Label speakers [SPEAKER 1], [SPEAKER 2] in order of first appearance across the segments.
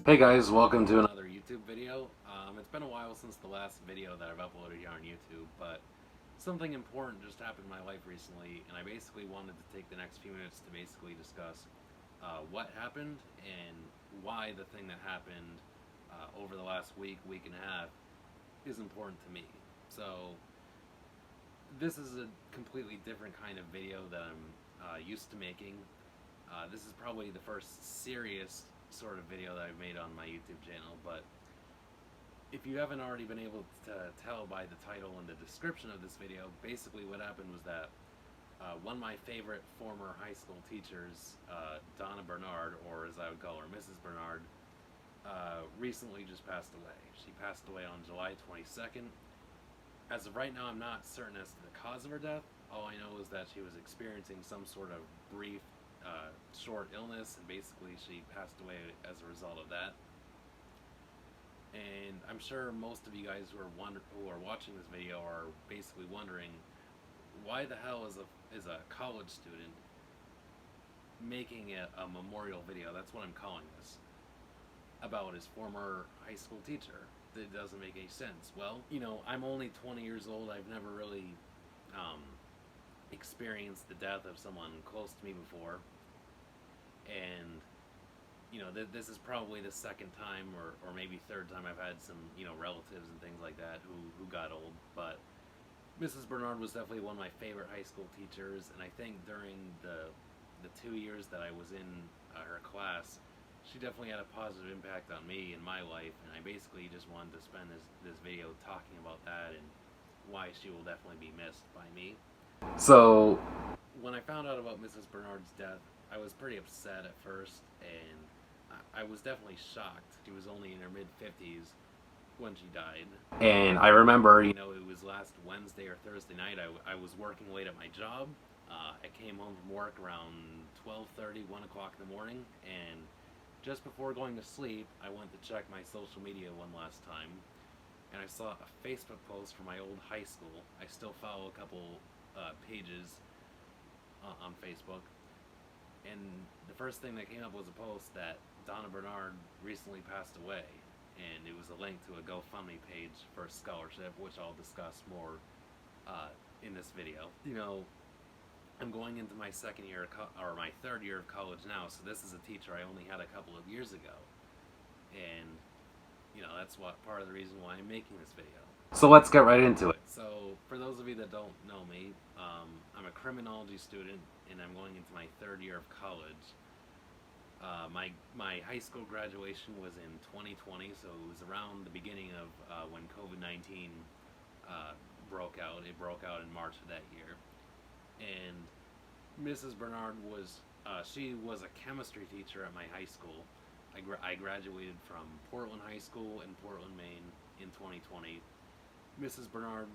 [SPEAKER 1] Hey guys, welcome to another YouTube video. It's been a while since the last video that I've uploaded here on YouTube, but something important just happened in my life recently, and I basically wanted to take the next few minutes to basically discuss what happened and why the thing that happened over the last week and a half is important to me. So this is a completely different kind of video that I'm used to making. This is probably the first serious sort of video that I've made on my YouTube channel, but if you haven't already been able to tell by the title and the description of this video, basically what happened was that one of my favorite former high school teachers, Donna Barnard, or as I would call her, Mrs. Barnard, recently just passed away. She passed away on July 22nd. As of right now, I'm not certain as to the cause of her death. All I know is that she was experiencing some sort of brief short illness, and basically she passed away as a result of that. And I'm sure most of you guys who are watching this video are basically wondering, why the hell is a college student making a memorial video, that's what I'm calling this, about his former high school teacher? That doesn't make any sense. Well, you know, I'm only 20 years old. I've never really experienced the death of someone close to me before, and you know, this is probably the second time or maybe third time I've had some, you know, relatives and things like that who got old. But Mrs. Barnard was definitely one of my favorite high school teachers, and I think during the 2 years that I was in her class, she definitely had a positive impact on me in my life, and I basically just wanted to spend this video talking about that and why she will definitely be missed by me. So when I found out about Mrs. Barnard's death, I was pretty upset at first, and I was definitely shocked. She was only in her mid-50s when she died. And I remember, you know, it was last Wednesday or Thursday night. I was working late at my job. I came home from work around 12:30, 1 o'clock in the morning, and just before going to sleep, I went to check my social media one last time, and I saw a Facebook post from my old high school. I still follow a couple pages on Facebook, and the first thing that came up was a post that Donna Barnard recently passed away, and it was a link to a GoFundMe page for a scholarship, which I'll discuss more in this video. You know, I'm going into my second year or my third year of college now, so this is a teacher I only had a couple of years ago, and you know, that's what part of the reason why I'm making this video. So let's get right into it. So for those of you that don't know me, I'm a criminology student, and I'm going into my third year of college. My high school graduation was in 2020, so it was around the beginning of when COVID-19 broke out. It broke out in March of that year. And Mrs. Barnard she was a chemistry teacher at my high school. I graduated from Portland High School in Portland, Maine in 2020. Mrs. Barnard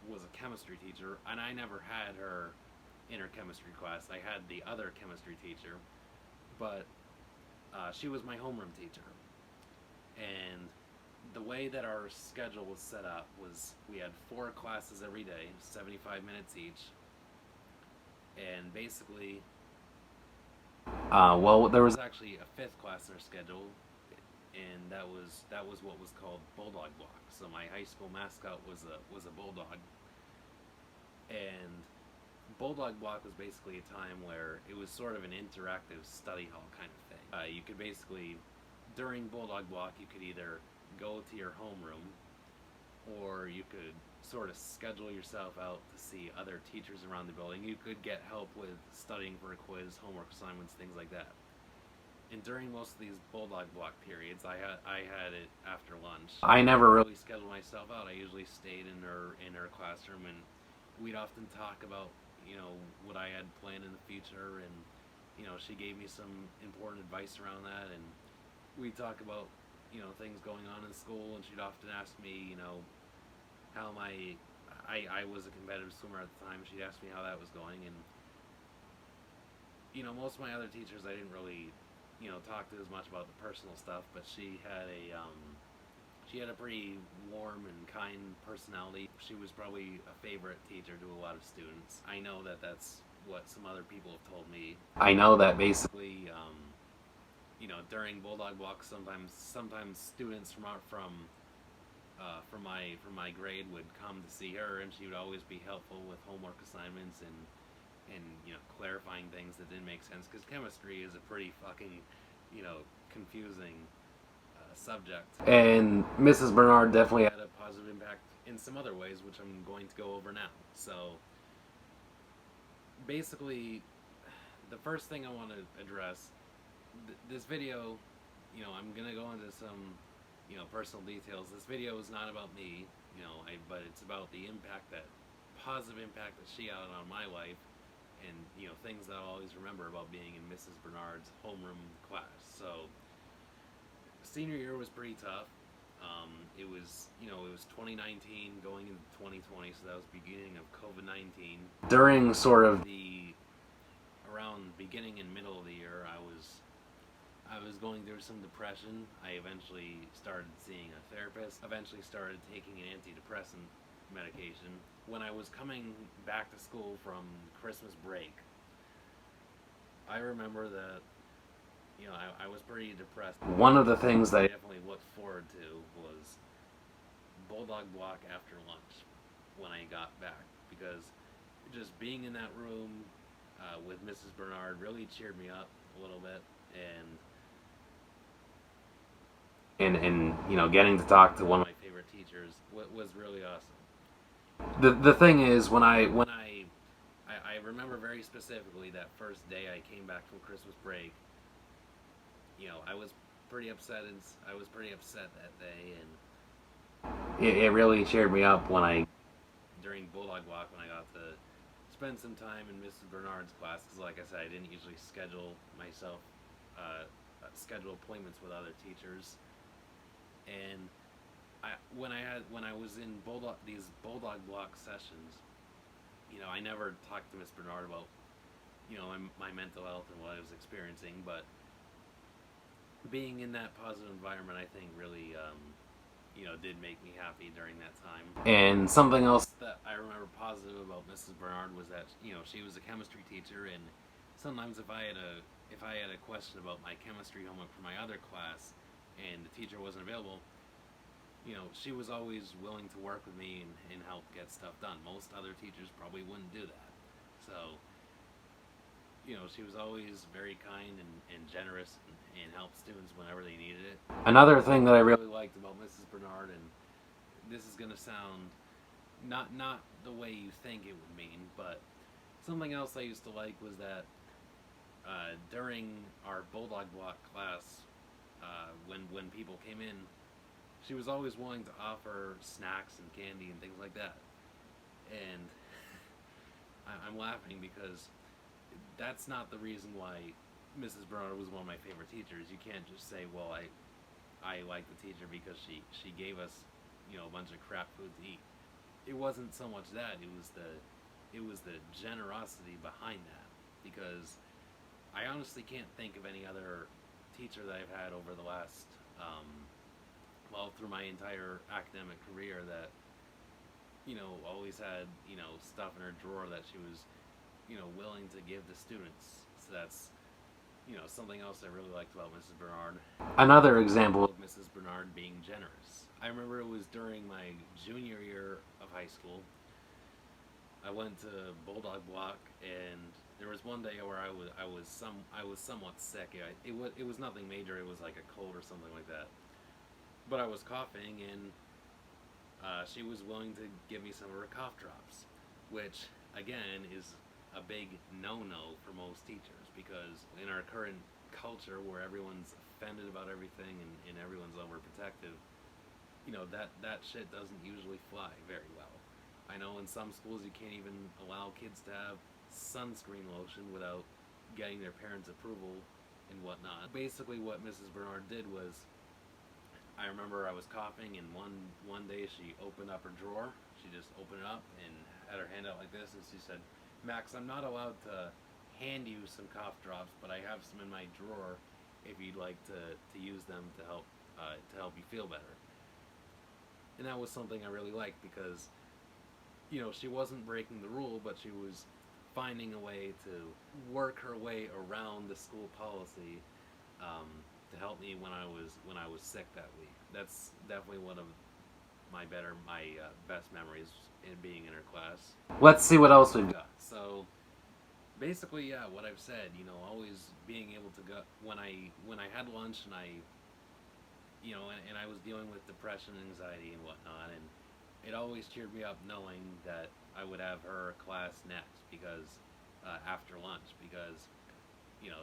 [SPEAKER 1] was a chemistry teacher, and I never had her in her chemistry class. I had the other chemistry teacher, but she was my homeroom teacher. And the way that our schedule was set up was we had 4 classes every day, 75 minutes each, and basically, well, there was actually a 5th class in our schedule, and that was what was called Bulldog Block. So my high school mascot was a bulldog, and Bulldog Block was basically a time where it was sort of an interactive study hall kind of thing. You could basically, during Bulldog Block, you could either go to your homeroom, or you could sort of schedule yourself out to see other teachers around the building. You could get help with studying for a quiz, homework assignments, things like that. And during most of these Bulldog Block periods, I had it after lunch. I never really scheduled myself out. I usually stayed in her classroom, and we'd often talk about, you know, what I had planned in the future, and you know, she gave me some important advice around that, and we'd talk about, you know, things going on in school, and she'd often ask me, you know, how I was a competitive swimmer at the time. She'd ask me how that was going, and you know, most of my other teachers I didn't really, you know, talk to as much about the personal stuff, but she had a pretty warm and kind personality. She was probably a favorite teacher to a lot of students. I know that that's what some other people have told me. I know that basically, during Bulldog Block, sometimes students from my grade would come to see her, and she would always be helpful with homework assignments and clarifying things that didn't make sense, because chemistry is a pretty fucking confusing subject. And Mrs. Barnard definitely had a positive impact in some other ways, which I'm going to go over now. So basically, the first thing I want to address, this video, I'm gonna go into some personal details. This video is not about me, but it's about the positive impact that she had on my life, and things that I'll always remember about being in Mrs. Barnard's homeroom class. So senior year was pretty tough. It was 2019 going into 2020, so that was beginning of COVID-19. During sort of around beginning and middle of the year, I was going through some depression. I eventually started seeing a therapist, eventually started taking an antidepressant medication. When I was coming back to school from Christmas break, I remember that I was pretty depressed. One of the things that I definitely looked forward to was Bulldog Block after lunch when I got back, because just being in that room with Mrs. Barnard really cheered me up a little bit, and getting to talk to one of my favorite teachers was really awesome. The thing is, when I remember very specifically that first day I came back from Christmas break, I was pretty upset that day, and it really cheered me up during Bulldog Block, when I got to spend some time in Mrs. Barnard's class, because like I said, I didn't usually schedule appointments with other teachers. And when I was in these Bulldog Block sessions, I never talked to Miss Barnard about my mental health and what I was experiencing, but being in that positive environment, I think, really did make me happy during that time. And something else that I remember positive about Mrs. Barnard was that she was a chemistry teacher, and sometimes if I had a question about my chemistry homework for my other class and the teacher wasn't available, she was always willing to work with me and help get stuff done. Most other teachers probably wouldn't do that. So she was always very kind and generous, and helped students whenever they needed it. Another thing that I really liked about Mrs. Barnard, and this is going to sound not the way you think it would mean, but something else I used to like was that during our Bulldog Block class, when people came in, she was always willing to offer snacks and candy and things like that. And I'm laughing because that's not the reason why Mrs. Barnard was one of my favorite teachers. You can't just say, well, I like the teacher because she gave us a bunch of crap food to eat. It wasn't so much that, it was the generosity behind that, because I honestly can't think of any other teacher that I've had over the last through my entire academic career that always had stuff in her drawer that she was willing to give to students. So that's something else I really liked about Mrs. Barnard. Another example of Mrs. Barnard being generous. I remember it was during my junior year of high school. I went to Bulldog Block, and there was one day where I was somewhat sick. It was nothing major. It was like a cold or something like that. But I was coughing, and she was willing to give me some of her cough drops, which again is a big no-no for most teachers, because in our current culture where everyone's offended about everything and everyone's overprotective, that shit doesn't usually fly very well. I know in some schools you can't even allow kids to have sunscreen lotion without getting their parents' approval and whatnot. Basically what Mrs. Barnard did was, I remember I was coughing, and one day she opened up her drawer. She just opened it up and had her hand out like this, and she said, "Max, I'm not allowed to hand you some cough drops, but I have some in my drawer if you'd like to use them to help you feel better." And that was something I really liked, because she wasn't breaking the rule, but she was finding a way to work her way around the school policy to help me when I was sick that week. That's definitely one of my best memories in being in her class. Let's see what else we've got. So basically, yeah, what I've said, always being able to go when I had lunch and and I was dealing with depression, anxiety, and whatnot, and it always cheered me up knowing that I would have her class next because after lunch because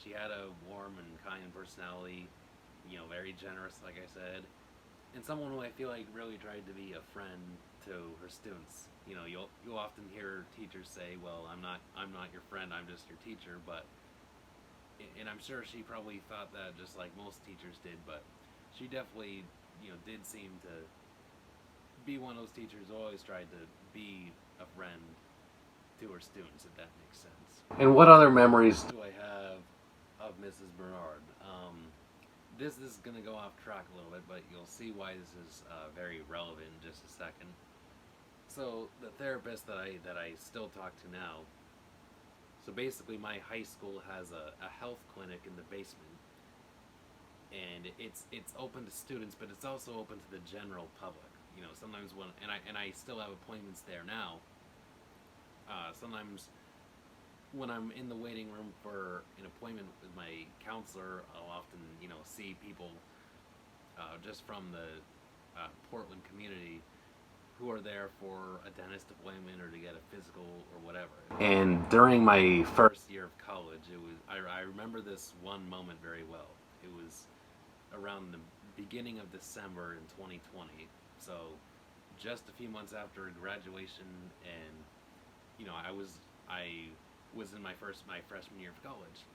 [SPEAKER 1] she had a warm and kind personality, very generous, like I said, and someone who I feel like really tried to be a friend to her students. You'll often hear teachers say, "Well, I'm not your friend. I'm just your teacher." And I'm sure she probably thought that just like most teachers did. But she definitely, did seem to be one of those teachers who always tried to be a friend to her students, if that makes sense. And what other memories do I have of Mrs. Barnard? This is going to go off track a little bit, but you'll see why this is very relevant in just a second. So the therapist that I still talk to now, so basically my high school has a health clinic in the basement, and it's open to students, but it's also open to the general public. Sometimes and I still have appointments there now. Sometimes when I'm in the waiting room for an appointment with my counselor, I'll often, see people just from the Portland community who are there for a dentist appointment or to get a physical or whatever. And during my first year of college, I remember this one moment very well. It was around the beginning of December in 2020, so just a few months after graduation, and I was in my freshman year of college.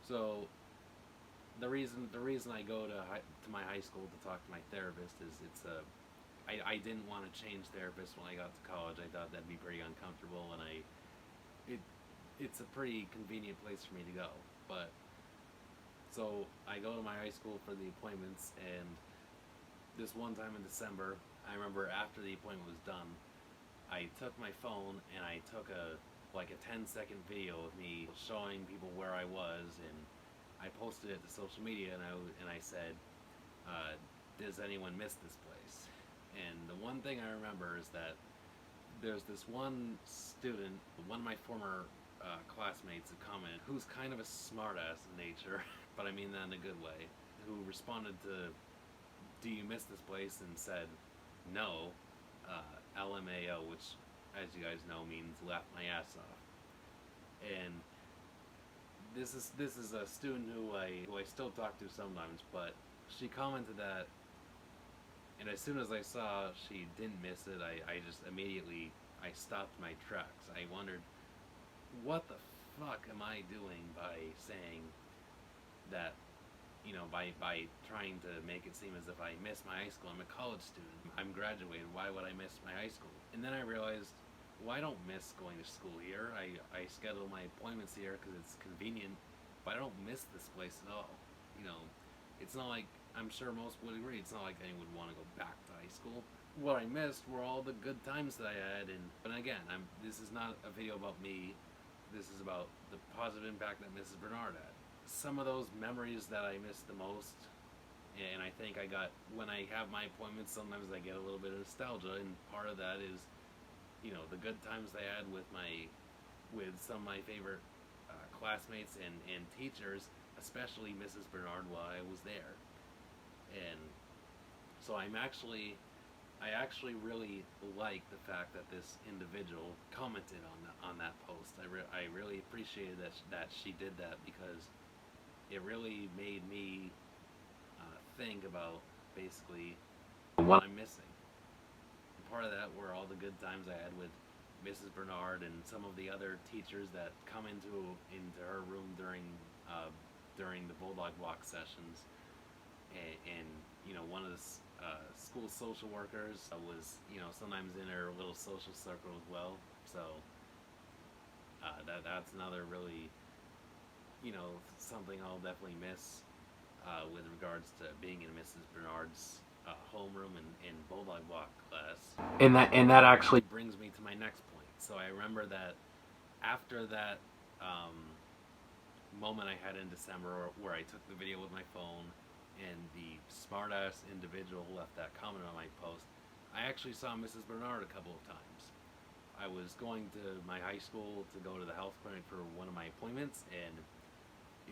[SPEAKER 1] So the reason I go to my high school to talk to my therapist is I didn't want to change therapists when I got to college. I thought that'd be pretty uncomfortable, and it's a pretty convenient place for me to go. But so I go to my high school for the appointments, and this one time in December, I remember after the appointment was done, I took my phone and I took a 10-second video of me showing people where I was, and I posted it to social media, and I said, does anyone miss this place? And the one thing I remember is that there's this one student, one of my former classmates who commented, who's kind of a smartass in nature, but I mean that in a good way, who responded to, do you miss this place, and said, no, LMAO, which, as you guys know, means laugh my ass off. And this is a student who I still talk to sometimes, but she commented that, and as soon as I saw she didn't miss it, I just immediately stopped my tracks. I wondered, what the fuck am I doing by saying that, by trying to make it seem as if I miss my high school. I'm a college student. I'm graduated. Why would I miss my high school? And then I realized, well, I don't miss going to school here. I schedule my appointments here because it's convenient, but I don't miss this place at all. It's not like, I'm sure most would agree, it's not like anyone would want to go back to high school. What I missed were all the good times that I had, but again, this is not a video about me. This is about the positive impact that Mrs. Barnard had. Some of those memories that I miss the most, and I think when I have my appointments, sometimes I get a little bit of nostalgia, and part of that is, the good times I had with some of my favorite classmates and teachers, especially Mrs. Barnard, while I was there. And so I actually really like the fact that this individual commented on that post. I really appreciated that she did that, because it really made me think about basically what I'm missing. And part of that were all the good times I had with Mrs. Barnard and some of the other teachers that come into her room during the Bulldog Block sessions, and one of the school social workers was sometimes in her little social circle as well. So that's another really something I'll definitely miss with regards to being in Mrs. Barnard's homeroom and Bulldog Block class. And that actually brings me to my next point. So I remember that after that moment I had in December where I took the video with my phone, and the smart-ass individual who left that comment on my post, I actually saw Mrs. Barnard a couple of times. I was going to my high school to go to the health clinic for one of my appointments, and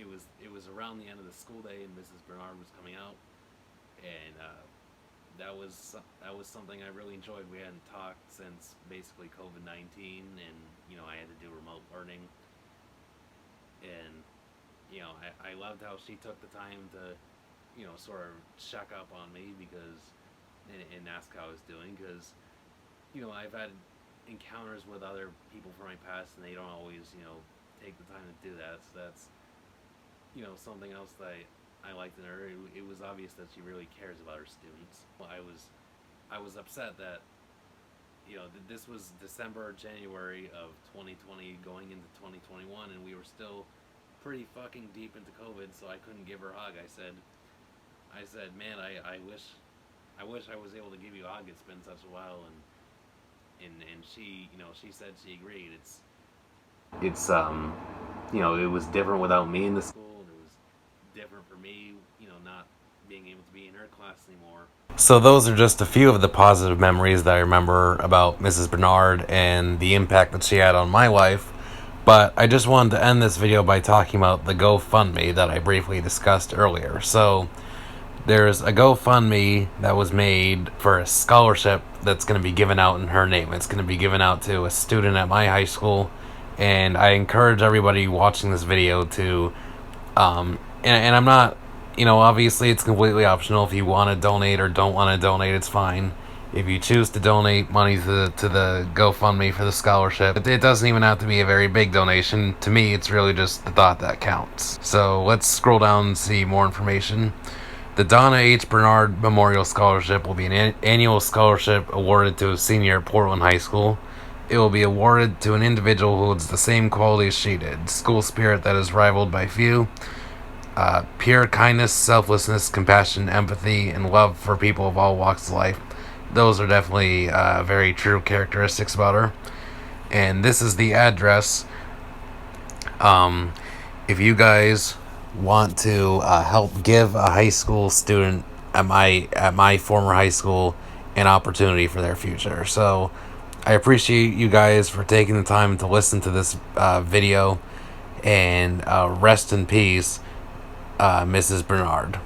[SPEAKER 1] it was around the end of the school day, and Mrs. Barnard was coming out, and that was something I really enjoyed. We hadn't talked since basically COVID-19, and I had to do remote learning, and I loved how she took the time to sort of check up on me because and ask how I was doing, because I've had encounters with other people from my past, and they don't always take the time to do that. So that's something else that I liked in her. It was obvious that she really cares about her students. I was upset that this was December or January of 2020 going into 2021, and we were still pretty fucking deep into COVID, so I couldn't give her a hug. I said, man, I wish I was able to give you a hug. It's been such a while, and she she said she agreed. It's it was different without me in the school, and it was different for me not being able to be in her class anymore.
[SPEAKER 2] So those are just a few of the positive memories that I remember about Mrs. Barnard and the impact that she had on my life. But I just wanted to end this video by talking about the GoFundMe that I briefly discussed earlier. So there's a GoFundMe that was made for a scholarship that's going to be given out in her name. It's going to be given out to a student at my high school, and I encourage everybody watching this video to, and I'm not, obviously it's completely optional. If you want to donate or don't want to donate, it's fine. If you choose to donate money to the GoFundMe for the scholarship, it doesn't even have to be a very big donation. To me, it's really just the thought that counts. So let's scroll down and see more information. The Donna H. Barnard Memorial Scholarship will be an annual scholarship awarded to a senior at Portland High School. It will be awarded to an individual who holds the same qualities she did: school spirit that is rivaled by few, pure kindness, selflessness, compassion, empathy, and love for people of all walks of life. Those are definitely very true characteristics about her. And this is the address. If you guys want to help give a high school student at my former high school an opportunity for their future. So I appreciate you guys for taking the time to listen to this video, and rest in peace, Mrs. Barnard.